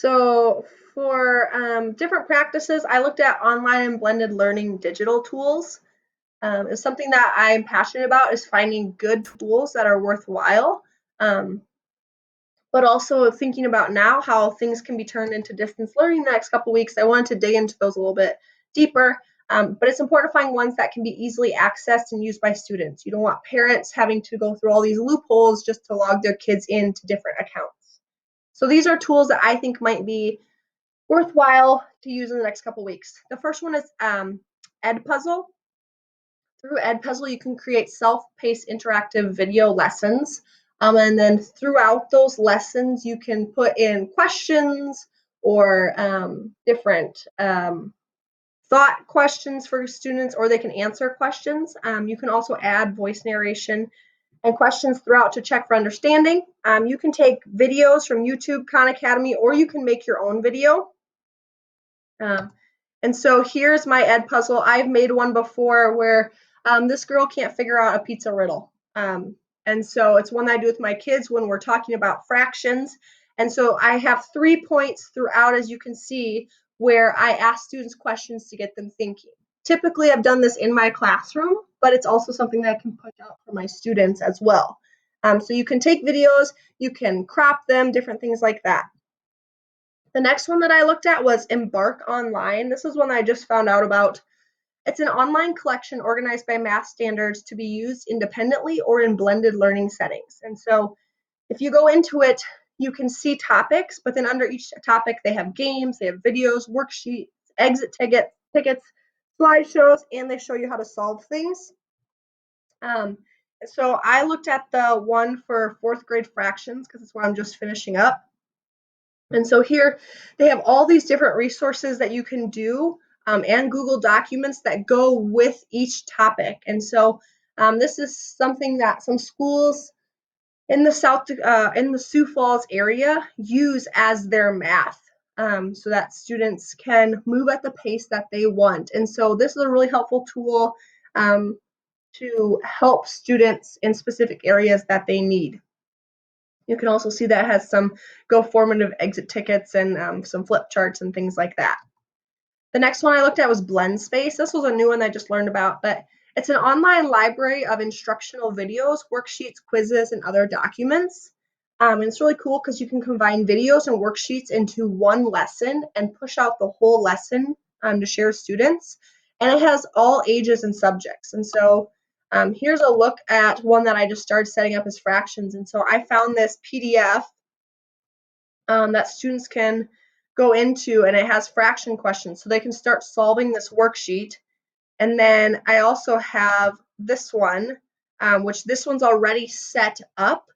So for different practices, I looked at online and blended learning digital tools. It's something that I'm passionate about is finding good tools that are worthwhile, um, but also thinking about now how things can be turned into distance learning the next couple weeks. I wanted to dig into those a little bit deeper, but it's important to find ones that can be easily accessed and used by students. You don't want parents having to go through all these loopholes just to log their kids into different accounts. So these are tools that I think might be worthwhile to use in the next couple weeks. The first one is Edpuzzle. Through Edpuzzle, you can create self-paced interactive video lessons. And then throughout those lessons, you can put in questions or different thought questions for students, or they can answer questions. You can also add voice narration and questions throughout to check for understanding. You can take videos from YouTube, Khan Academy, or you can make your own video. And so here's my Edpuzzle. I've made one before where this girl can't figure out a pizza riddle. And so it's one that I do with my kids when we're talking about fractions. And so I have 3 points throughout, as you can see, where I ask students questions to get them thinking. Typically, I've done this in my classroom, but it's also something that I can put out for my students as well. So you can take videos, you can crop them, different things like that. The next one that I looked at was Embark Online. This is one I just found out about. It's an online collection organized by math standards to be used independently or in blended learning settings. And so if you go into it, you can see topics, but then under each topic, they have games, they have videos, worksheets, exit tickets, slideshows, and they show you how to solve things. So I looked at the one for 4th grade fractions because it's what I'm just finishing up. And so here they have all these different resources that you can do and Google Documents that go with each topic. And so this is something that some schools in the Sioux Falls area use as their math so that students can move at the pace that they want. And so this is a really helpful tool to help students in specific areas that they need. You can also see that it has some Go Formative exit tickets and some flip charts and things like that. The next one I looked at was BlendSpace. This was a new one I just learned about, but it's an online library of instructional videos, worksheets, quizzes, and other documents. And it's really cool because you can combine videos and worksheets into one lesson and push out the whole lesson to share with students. And it has all ages and subjects. And so here's a look at one that I just started setting up as fractions. And so I found this PDF that students can go into, and it has fraction questions. So they can start solving this worksheet. And then I also have this one, which this one's already set up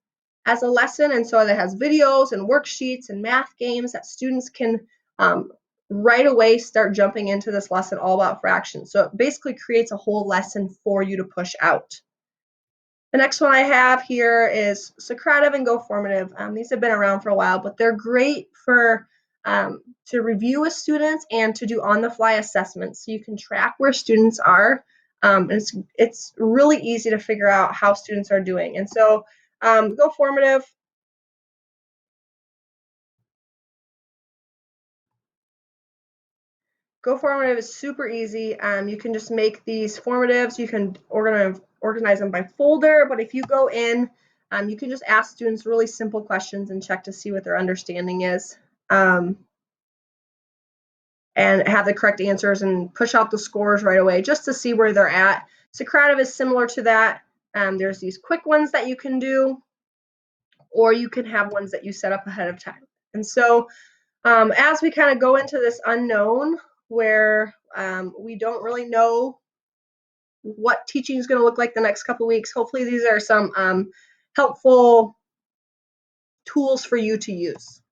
as a lesson. And so it has videos and worksheets and math games that students can right away start jumping into this lesson all about fractions. So it basically creates a whole lesson for you to push out. The next one I have here is Socrative and Go Formative. These have been around for a while, but they're great for to review with students and to do on-the-fly assessments. So you can track where students are. And it's really easy to figure out how students are doing. And so Go Formative. Go Formative is super easy. You can just make these formatives. You can organize them by folder, but if you go in, you can just ask students really simple questions and check to see what their understanding is. And have the correct answers and push out the scores right away just to see where they're at. Socrative is similar to that. There's these quick ones that you can do, or you can have ones that you set up ahead of time. And so as we kind of go into this unknown where we don't really know what teaching is going to look like the next couple of weeks, hopefully these are some helpful tools for you to use.